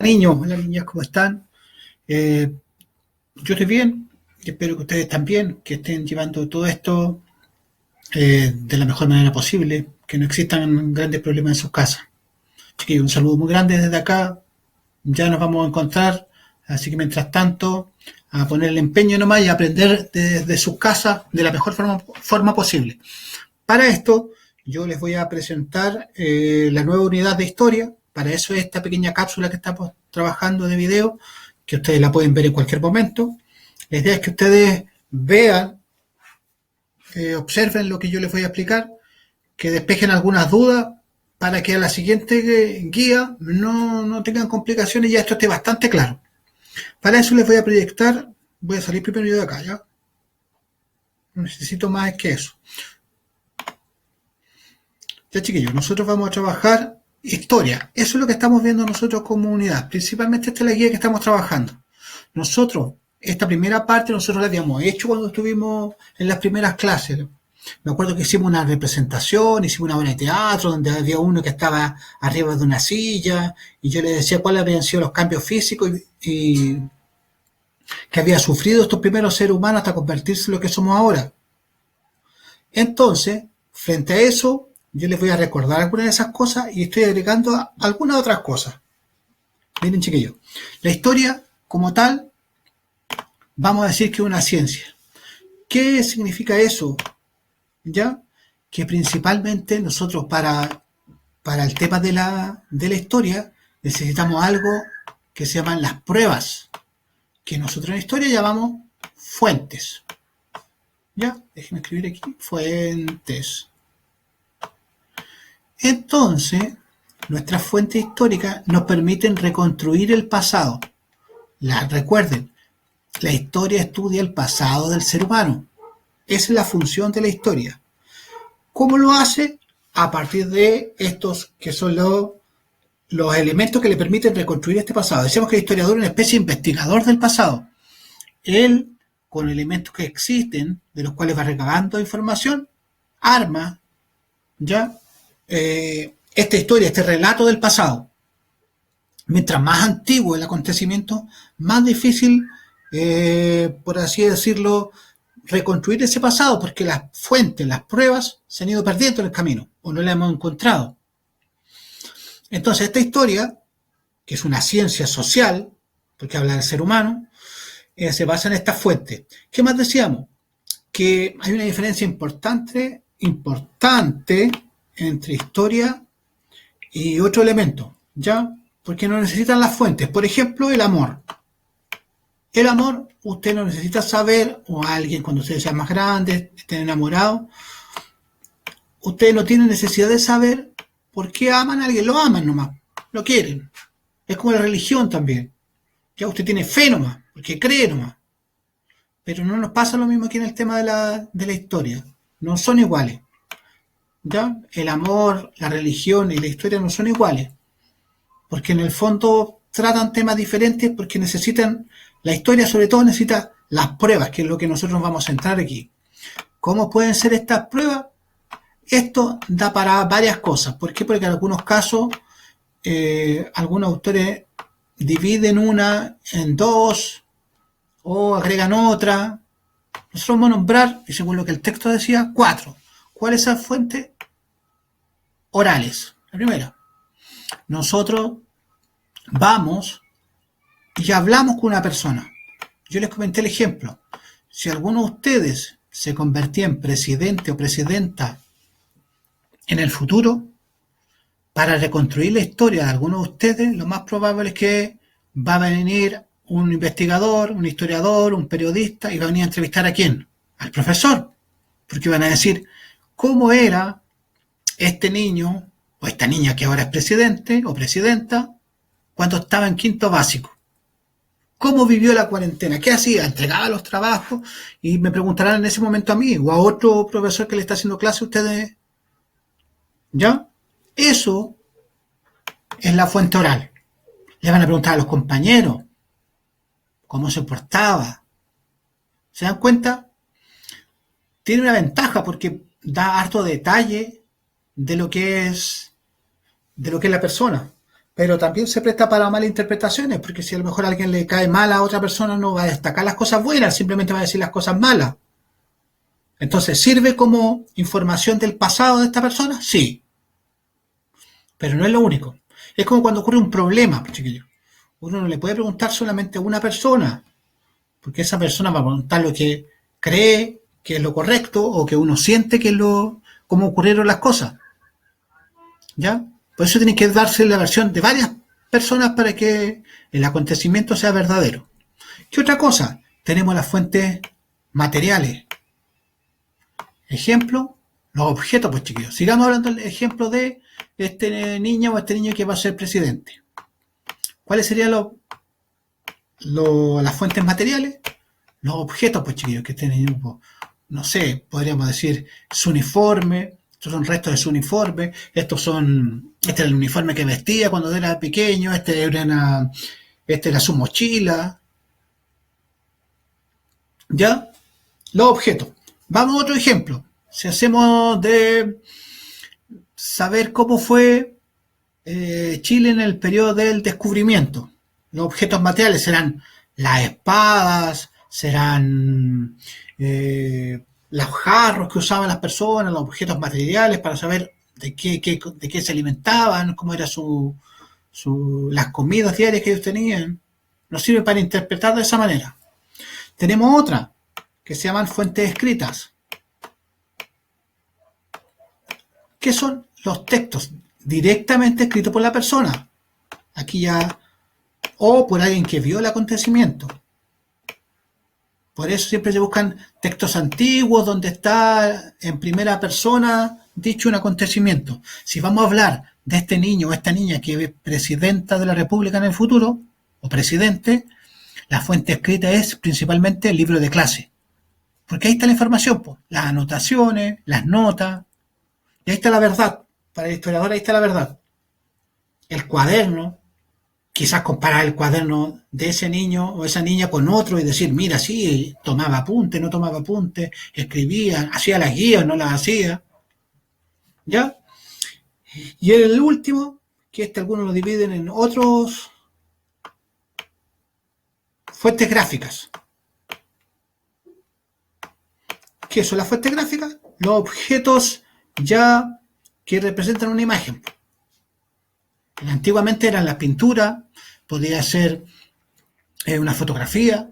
Niños, hola niñas, ¿cómo están? Eh, yo estoy bien, y espero que ustedes también, que estén llevando todo esto de la mejor manera posible, que no existan grandes problemas en sus casas. Así que un saludo muy grande desde acá, ya nos vamos a encontrar, así que mientras tanto, a poner el empeño nomás y a aprender desde sus casas de la mejor forma posible. Para esto, yo les voy a presentar la nueva unidad de historia. Para eso es esta pequeña cápsula que estamos trabajando de video, que ustedes la pueden ver en cualquier momento. La idea es que ustedes vean, observen lo que yo les voy a explicar, que despejen algunas dudas para que a la siguiente guía no tengan complicaciones y ya esto esté bastante claro. Para eso les voy a proyectar, voy a salir primero yo de acá, ¿ya? No necesito más que eso. Ya chiquillos, nosotros vamos a trabajar historia. Eso es lo que estamos viendo nosotros como unidad. Principalmente esta es la guía que estamos trabajando. Nosotros, esta primera parte, nosotros la habíamos hecho cuando estuvimos en las primeras clases. Me acuerdo que hicimos una representación, hicimos una obra de teatro donde había uno que estaba arriba de una silla y yo le decía cuáles habían sido los cambios físicos y que había sufrido estos primeros seres humanos hasta convertirse en lo que somos ahora. Entonces, frente a eso, yo les voy a recordar algunas de esas cosas y estoy agregando algunas otras cosas. Miren, chiquillos, la historia como tal, vamos a decir que es una ciencia. ¿Qué significa eso? ¿Ya? Que principalmente nosotros para el tema de la historia necesitamos algo que se llaman las pruebas, que nosotros en historia llamamos fuentes. ¿Ya? Déjenme escribir aquí, fuentes. Entonces, nuestras fuentes históricas nos permiten reconstruir el pasado. Recuerden, la historia estudia el pasado del ser humano. Esa es la función de la historia. ¿Cómo lo hace? A partir de estos que son los elementos que le permiten reconstruir este pasado. Decíamos que el historiador es una especie de investigador del pasado. Él, con elementos que existen, de los cuales va recabando información, arma ya esta historia, este relato del pasado. Mientras más antiguo el acontecimiento, más difícil, por así decirlo, reconstruir ese pasado, porque las fuentes, las pruebas se han ido perdiendo en el camino, o no las hemos encontrado. Entonces, esta historia, que es una ciencia social, porque habla del ser humano, se basa en estas fuentes. ¿Qué más decíamos? Que hay una diferencia importante entre historia y otro elemento, ¿ya? Porque no necesitan las fuentes. Por ejemplo, el amor. El amor, usted no necesita saber, o alguien cuando usted sea más grande, esté enamorado, usted no tiene necesidad de saber por qué aman a alguien, lo aman nomás, lo quieren. Es como la religión también. Ya usted tiene fe nomás, porque cree nomás. Pero no nos pasa lo mismo aquí en el tema de la historia. No son iguales. ¿Ya? El amor, la religión y la historia no son iguales. Porque en el fondo tratan temas diferentes porque necesitan, la historia sobre todo necesita las pruebas, que es lo que nosotros vamos a centrar aquí. ¿Cómo pueden ser estas pruebas? Esto da para varias cosas. ¿Por qué? Porque en algunos casos, algunos autores dividen una en dos o agregan otra. Nosotros vamos a nombrar, y según lo que el texto decía, 4. ¿Cuáles son las fuentes? Orales. La primera. Nosotros vamos y hablamos con una persona. Yo les comenté el ejemplo. Si alguno de ustedes se convertía en presidente o presidenta en el futuro, para reconstruir la historia de alguno de ustedes, lo más probable es que va a venir un investigador, un historiador, un periodista y va a venir a entrevistar ¿a quién? Al profesor. Porque van a decir, ¿cómo era este niño o esta niña que ahora es presidente o presidenta cuando estaba en quinto básico? ¿Cómo vivió la cuarentena? ¿Qué hacía? Entregaba los trabajos y me preguntarán en ese momento a mí o a otro profesor que le está haciendo clase a ustedes. ¿Ya? Eso es la fuente oral. Le van a preguntar a los compañeros cómo se portaba. ¿Se dan cuenta? Tiene una ventaja porque da harto detalle de lo que es la persona. Pero también se presta para malas interpretaciones, porque si a lo mejor a alguien le cae mal a otra persona, no va a destacar las cosas buenas, simplemente va a decir las cosas malas. Entonces, ¿sirve como información del pasado de esta persona? Sí, pero no es lo único. Es como cuando ocurre un problema, pues, chiquillos. Uno no le puede preguntar solamente a una persona, porque esa persona va a preguntar lo que cree que es lo correcto o que uno siente que es lo cómo ocurrieron las cosas, ¿ya? Por eso tiene que darse la versión de varias personas para que el acontecimiento sea verdadero. ¿Qué otra cosa? Tenemos las fuentes materiales. Ejemplo, los objetos, pues chiquillos. Sigamos hablando del ejemplo de este niño o este niño que va a ser presidente. ¿Cuáles serían las fuentes materiales? Los objetos, pues chiquillos, que este niño, pues, no sé, podríamos decir su uniforme, estos son restos de su uniforme, este era el uniforme que vestía cuando era pequeño, este era su mochila, ¿ya? Los objetos. Vamos a otro ejemplo. Si hacemos de saber cómo fue Chile en el periodo del descubrimiento. Los objetos materiales serán las espadas, serán los jarros que usaban las personas, los objetos materiales para saber de qué se alimentaban, cómo eran las comidas diarias que ellos tenían. Nos sirve para interpretar de esa manera. Tenemos otra que se llaman fuentes escritas, que son los textos directamente escritos por la persona. Aquí ya, o por alguien que vio el acontecimiento. Por eso siempre se buscan textos antiguos donde está en primera persona dicho un acontecimiento. Si vamos a hablar de este niño o esta niña que es presidenta de la República en el futuro, o presidente, la fuente escrita es principalmente el libro de clase. Porque ahí está la información, pues, las anotaciones, las notas, y ahí está la verdad. Para el historiador ahí está la verdad. El cuaderno, quizás comparar el cuaderno de ese niño o esa niña con otro y decir, mira, sí, tomaba apunte, no tomaba apunte, escribía, hacía las guías, no las hacía. ¿Ya? Y el último, que algunos lo dividen en otros fuentes gráficas. ¿Qué son las fuentes gráficas? Los objetos ya que representan una imagen. Antiguamente eran las pinturas, podía ser una fotografía,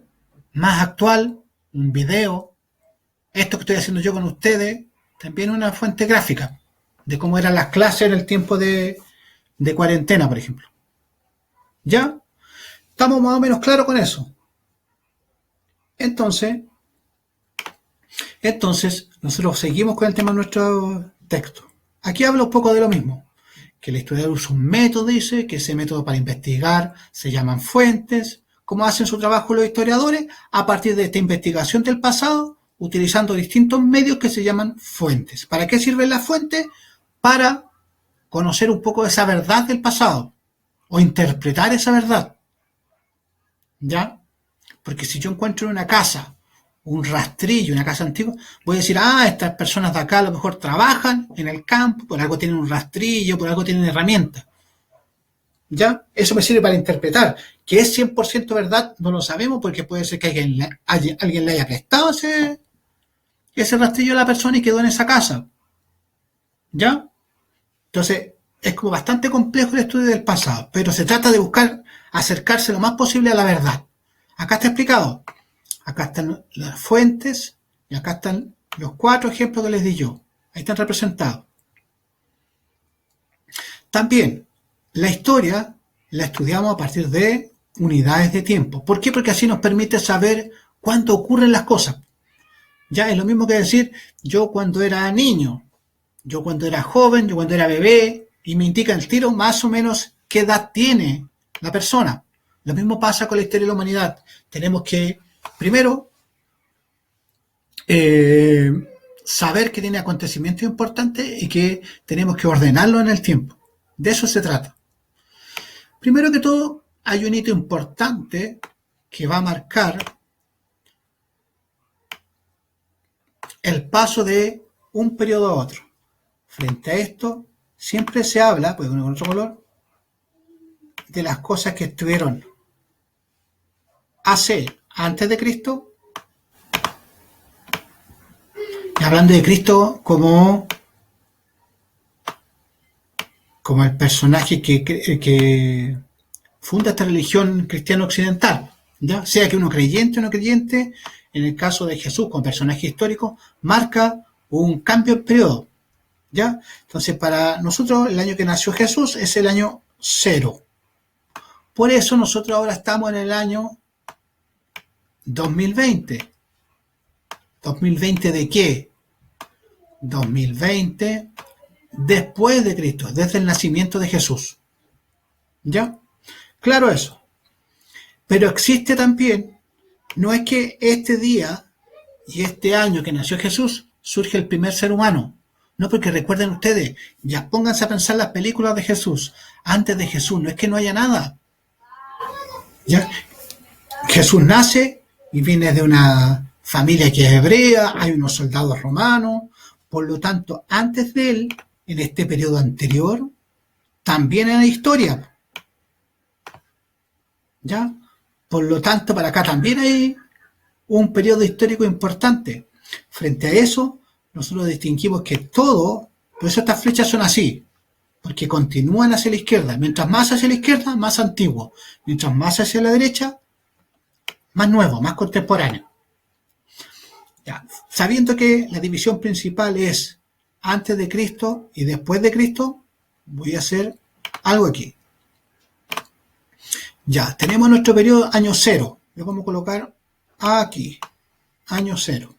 más actual, un video. Esto que estoy haciendo yo con ustedes, también una fuente gráfica de cómo eran las clases en el tiempo de cuarentena, por ejemplo. ¿Ya? Estamos más o menos claros con eso. Entonces, nosotros seguimos con el tema de nuestro texto. Aquí habla un poco de lo mismo, que el historiador usa un método, dice, que ese método para investigar se llaman fuentes. ¿Cómo hacen su trabajo los historiadores? A partir de esta investigación del pasado, utilizando distintos medios que se llaman fuentes. ¿Para qué sirven las fuentes? Para conocer un poco de esa verdad del pasado, o interpretar esa verdad. ¿Ya? Porque si yo encuentro en una casa un rastrillo, una casa antigua, voy a decir, estas personas de acá a lo mejor trabajan en el campo, por algo tienen un rastrillo, por algo tienen herramientas. ¿Ya? Eso me sirve para interpretar. Que es 100% verdad, no lo sabemos, porque puede ser que alguien le haya prestado ese rastrillo a la persona y quedó en esa casa. ¿Ya? Entonces, es como bastante complejo el estudio del pasado, pero se trata de buscar acercarse lo más posible a la verdad. Acá está explicado. Acá están las fuentes y acá están los 4 ejemplos que les di yo. Ahí están representados. También, la historia la estudiamos a partir de unidades de tiempo. ¿Por qué? Porque así nos permite saber cuándo ocurren las cosas. Ya es lo mismo que decir yo cuando era niño, yo cuando era joven, yo cuando era bebé, y me indica el tiro más o menos qué edad tiene la persona. Lo mismo pasa con la historia de la humanidad. Tenemos que, primero, saber que tiene acontecimientos importantes y que tenemos que ordenarlo en el tiempo. De eso se trata. Primero que todo, hay un hito importante que va a marcar el paso de un periodo a otro. Frente a esto, siempre se habla, puede poner con otro color, de las cosas que estuvieron antes de Cristo, y hablando de Cristo como el personaje que funda esta religión cristiana occidental, ¿ya? Sea que uno creyente o no creyente, en el caso de Jesús como personaje histórico, marca un cambio de periodo, ¿ya? Entonces, para nosotros, el año que nació Jesús es el año 0. Por eso nosotros ahora estamos en el año 2020. ¿2020 de qué? 2020 después de Cristo, desde el nacimiento de Jesús. ¿Ya? Claro eso. Pero existe también, no es que este día y este año que nació Jesús surge el primer ser humano. No, porque recuerden ustedes, ya pónganse a pensar las películas de Jesús. Antes de Jesús, no es que no haya nada. ¿Ya? Jesús nace y viene de una familia que es hebrea, hay unos soldados romanos, por lo tanto, antes de él, en este periodo anterior, también hay historia. ¿Ya? Por lo tanto, para acá también hay un periodo histórico importante. Frente a eso, nosotros distinguimos que todo, por eso estas flechas son así, porque continúan hacia la izquierda. Mientras más hacia la izquierda, más antiguo. Mientras más hacia la derecha, más nuevo, más contemporáneo. Ya. Sabiendo que la división principal es antes de Cristo y después de Cristo, voy a hacer algo aquí. Ya, tenemos nuestro periodo año 0. Lo vamos a colocar aquí, año 0.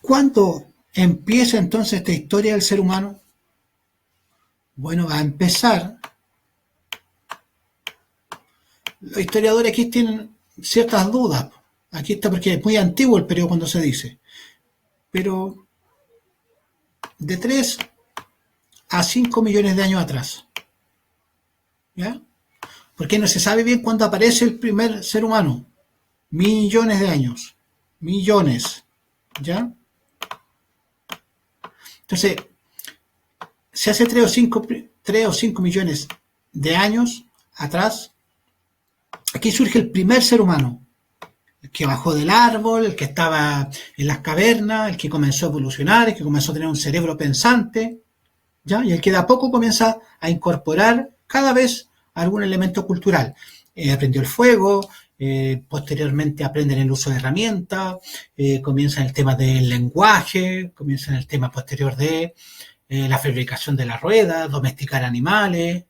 ¿Cuándo empieza entonces esta historia del ser humano? Bueno, va a empezar. Los historiadores aquí tienen ciertas dudas. Aquí está porque es muy antiguo el periodo cuando se dice. Pero de 3 a 5 millones de años atrás. ¿Ya? Porque no se sabe bien cuándo aparece el primer ser humano. Millones de años. Millones. ¿Ya? Entonces, se hace 3 o 5 millones de años atrás, aquí surge el primer ser humano. El que bajó del árbol, el que estaba en las cavernas, el que comenzó a evolucionar, el que comenzó a tener un cerebro pensante, ¿ya? Y el que de a poco comienza a incorporar cada vez algún elemento cultural. Aprendió el fuego, posteriormente aprenden el uso de herramientas, comienza el tema del lenguaje, comienza el tema posterior de la fabricación de la rueda, domesticar animales.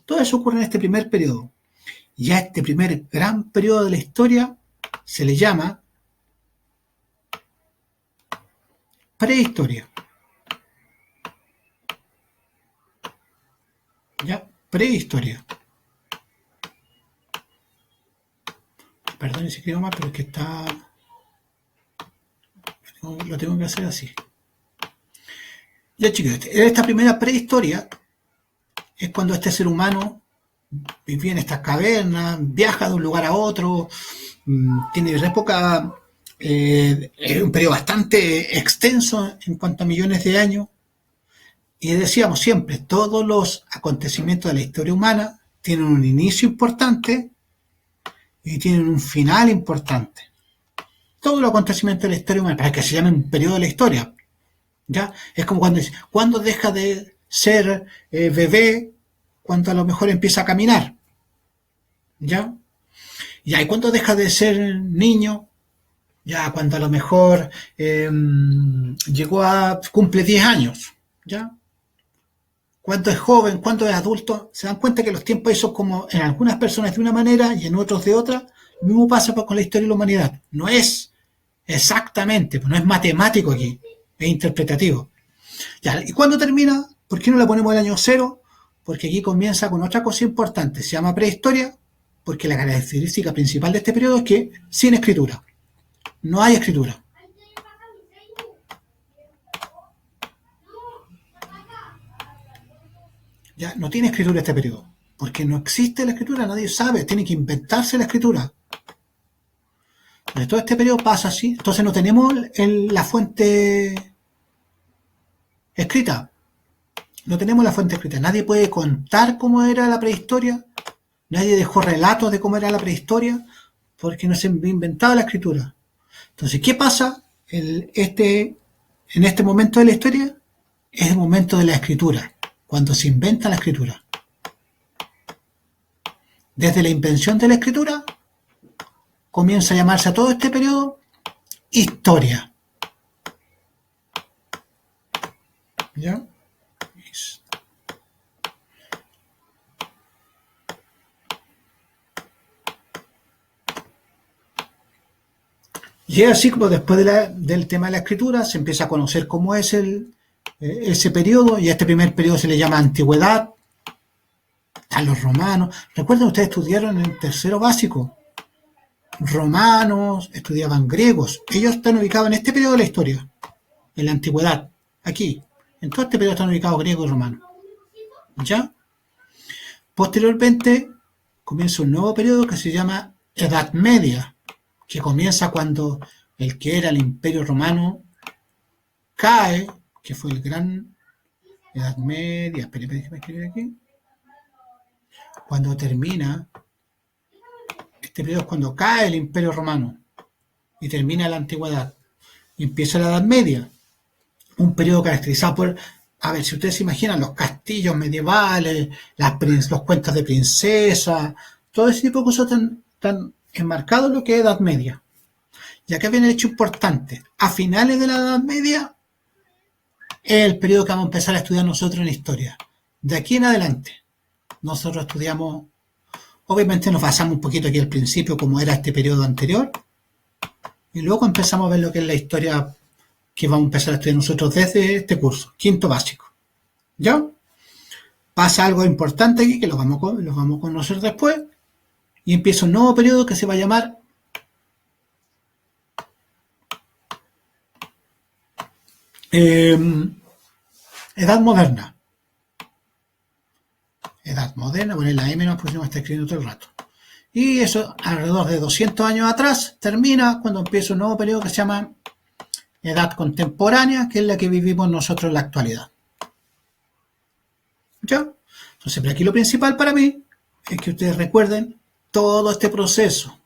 Todo eso ocurre en este primer periodo. Y a este primer gran periodo de la historia se le llama prehistoria. ¿Ya? Prehistoria. Perdón si escribo mal, pero es que está... Lo tengo que hacer así. Ya chicos, en esta primera prehistoria es cuando este ser humano vivía en estas cavernas, viaja de un lugar a otro, tiene época, es un periodo bastante extenso en cuanto a millones de años, y decíamos siempre, todos los acontecimientos de la historia humana tienen un inicio importante y tienen un final importante. Todos los acontecimientos de la historia humana, para que se llame un periodo de la historia, ¿ya? Es como cuando deja de ser bebé, cuando a lo mejor empieza a caminar, ¿ya? Ya, y cuando deja de ser niño, ya cuando a lo mejor cumple 10 años, ¿ya? Cuando es joven, cuando es adulto, se dan cuenta que los tiempos esos como en algunas personas de una manera y en otros de otra. Lo mismo pasa con la historia de la humanidad. No es exactamente, no es matemático aquí, es interpretativo. Ya, ¿y cuándo termina? ¿Por qué no la ponemos el año 0? Porque aquí comienza con otra cosa importante, se llama prehistoria, porque la característica principal de este periodo es que sin escritura. No hay escritura. Ya no tiene escritura este periodo, porque no existe la escritura, nadie sabe, tiene que inventarse la escritura. Entonces, todo este periodo pasa así, entonces no tenemos la fuente escrita. No tenemos la fuente escrita. Nadie puede contar cómo era la prehistoria. Nadie dejó relatos de cómo era la prehistoria porque no se inventaba la escritura. Entonces, ¿qué pasa en este momento de la historia? Es el momento de la escritura, cuando se inventa la escritura. Desde la invención de la escritura comienza a llamarse a todo este periodo historia. ¿Ya? Y es así como después del tema de la escritura se empieza a conocer cómo es ese periodo, y a este primer periodo se le llama antigüedad. A los romanos. Recuerden, ustedes estudiaron en el tercero básico. Romanos, estudiaban griegos. Ellos están ubicados en este periodo de la historia, en la antigüedad. Aquí, en todo este periodo están ubicados griegos y romanos. ¿Ya? Posteriormente comienza un nuevo periodo que se llama Edad Media, que comienza cuando el que era el Imperio Romano cae, que fue el gran Edad Media. Espérenme, déjeme escribir aquí. Cuando termina, este periodo es cuando cae el Imperio Romano y termina la Antigüedad y empieza la Edad Media, un periodo caracterizado por, a ver, si ustedes se imaginan los castillos medievales, los cuentos de princesas, todo ese tipo de cosas tan enmarcados en lo que es Edad Media. Y acá viene el hecho importante: a finales de la Edad Media es el periodo que vamos a empezar a estudiar nosotros en historia. De aquí en adelante nosotros estudiamos, obviamente nos basamos un poquito aquí al principio como era este periodo anterior, y luego empezamos a ver lo que es la historia que vamos a empezar a estudiar nosotros desde este curso, quinto básico. ¿Ya? Pasa algo importante aquí que lo vamos a conocer después, y empieza un nuevo periodo que se va a llamar Edad Moderna. Edad Moderna, poner la M, no, porque no está escribiendo todo el rato. Y eso, alrededor de 200 años atrás, termina cuando empieza un nuevo periodo que se llama Edad Contemporánea, que es la que vivimos nosotros en la actualidad. ¿Ya? Entonces, pero aquí lo principal para mí es que ustedes recuerden todo este proceso.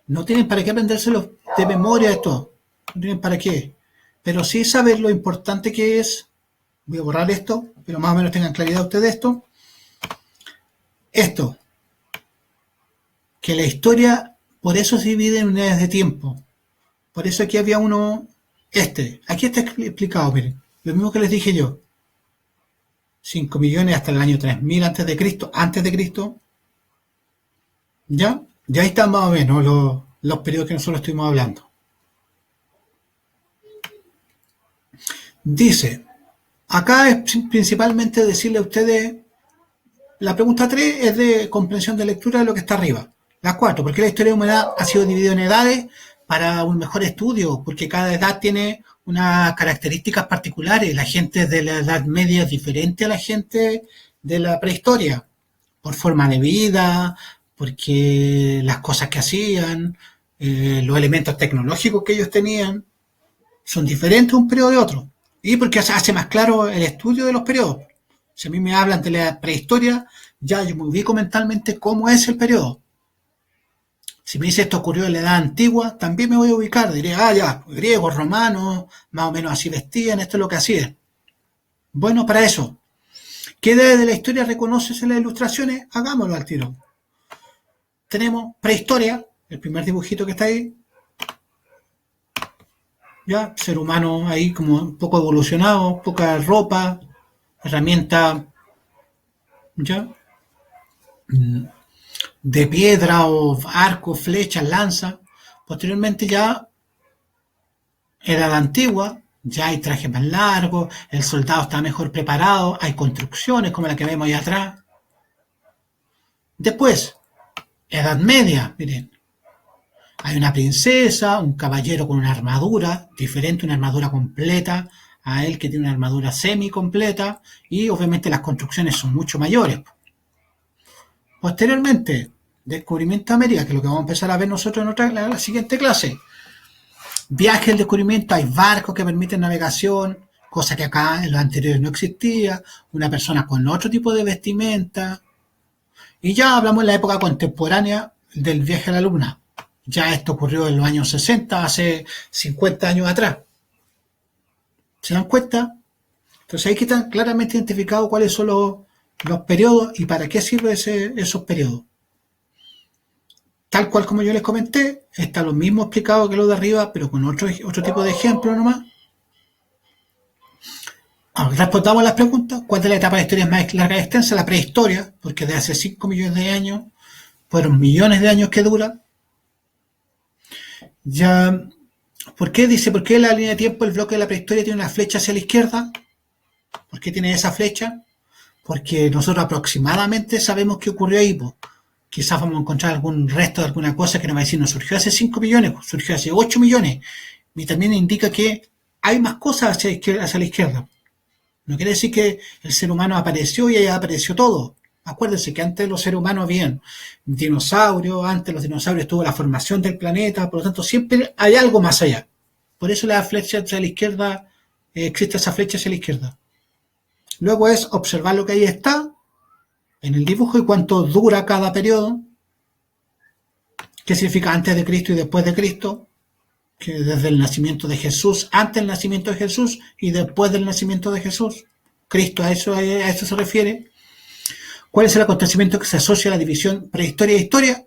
No tienen para qué aprendérselo de memoria esto. No tienen para qué. Pero sí saber lo importante que es. Voy a borrar esto, pero más o menos tengan claridad ustedes de esto. Esto. Que la historia, por eso se divide en unidades de tiempo. Por eso aquí había uno, aquí está explicado, miren. Lo mismo que les dije yo. 5 millones hasta el año 3000 antes de Cristo. ¿Ya? Ya ahí están más o menos los periodos que nosotros estuvimos hablando. Dice, acá es principalmente decirle a ustedes, la pregunta 3 es de comprensión de lectura de lo que está arriba. La 4, ¿por qué la historia de la humanidad ha sido dividida en edades para un mejor estudio? Porque cada edad tiene unas características particulares. La gente de la Edad Media es diferente a la gente de la prehistoria, por forma de vida, porque las cosas que hacían, los elementos tecnológicos que ellos tenían, son diferentes un periodo de otro. Y porque hace más claro el estudio de los periodos. Si a mí me hablan de la prehistoria, ya yo me ubico mentalmente cómo es el periodo. Si me dice esto ocurrió en la edad antigua, también me voy a ubicar. Diré, ya, griegos, romanos, más o menos así vestían, esto es lo que hacían. Bueno, para eso, ¿qué edades de la historia reconoces en las ilustraciones? Hagámoslo al tiro. Tenemos prehistoria, el primer dibujito que está ahí. Ya, ser humano ahí como un poco evolucionado, poca ropa, herramienta, ya, de piedra o arco, flechas, lanza. Posteriormente ya era la antigua, ya hay trajes más largos, el soldado está mejor preparado, hay construcciones como la que vemos ahí atrás. Después, Edad Media, miren, hay una princesa, un caballero con una armadura, diferente, una armadura completa, a él que tiene una armadura semi completa, y obviamente las construcciones son mucho mayores. Posteriormente, descubrimiento de América, que es lo que vamos a empezar a ver nosotros en la siguiente clase. Viaje al descubrimiento, hay barcos que permiten navegación, cosa que acá en los anteriores no existía, una persona con otro tipo de vestimenta. Y ya hablamos en la época contemporánea del viaje a la luna. Ya esto ocurrió en los años 60, hace 50 años atrás. ¿Se dan cuenta? Entonces ahí quedan claramente identificados cuáles son los periodos y para qué sirven esos periodos. Tal cual como yo les comenté, está lo mismo explicado que lo de arriba, pero con otro tipo de ejemplo nomás. Respondamos las preguntas. ¿Cuál de las etapas de la historia es más larga y extensa? La prehistoria, porque de hace 5 millones de años, fueron millones de años que dura. Ya, ¿por qué la línea de tiempo, el bloque de la prehistoria tiene una flecha hacia la izquierda? ¿Por qué tiene esa flecha? Porque nosotros aproximadamente sabemos qué ocurrió ahí. Pues. Quizás vamos a encontrar algún resto de alguna cosa que nos va a decir, no surgió hace 5 millones, surgió hace 8 millones. Y también indica que hay más cosas hacia la izquierda. No quiere decir que el ser humano apareció y ahí apareció todo. Acuérdense que antes los seres humanos habían dinosaurios, antes los dinosaurios tuvo la formación del planeta, por lo tanto siempre hay algo más allá. Por eso la flecha hacia la izquierda, existe esa flecha hacia la izquierda. Luego es observar lo que ahí está en el dibujo y cuánto dura cada periodo, qué significa antes de Cristo y después de Cristo, que desde el nacimiento de Jesús, antes del nacimiento de Jesús y después del nacimiento de Jesús. Cristo a eso se refiere. ¿Cuál es el acontecimiento que se asocia a la división prehistoria e historia?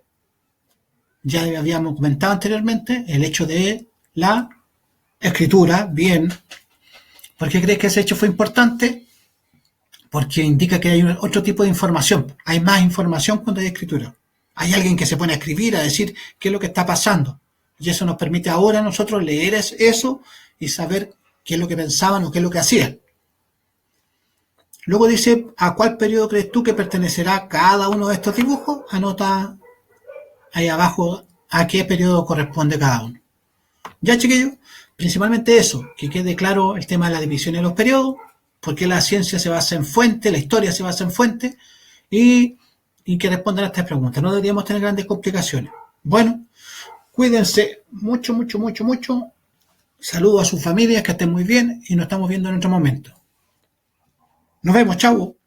Ya habíamos comentado anteriormente, el hecho de la escritura, bien. ¿Por qué crees que ese hecho fue importante? Porque indica que hay otro tipo de información. Hay más información cuando hay escritura. Hay alguien que se pone a escribir, a decir qué es lo que está pasando. Y eso nos permite ahora a nosotros leer eso y saber qué es lo que pensaban o qué es lo que hacían. Luego dice, ¿a cuál periodo crees tú que pertenecerá cada uno de estos dibujos? Anota ahí abajo a qué periodo corresponde cada uno. Ya, chiquillos, principalmente eso, que quede claro el tema de la división de los periodos, porque la ciencia se basa en fuentes, la historia se basa en fuentes, y que respondan a estas preguntas. No deberíamos tener grandes complicaciones. Bueno, cuídense mucho, mucho, mucho, mucho. Saludos a sus familias, que estén muy bien, y nos estamos viendo en otro momento. Nos vemos, chau.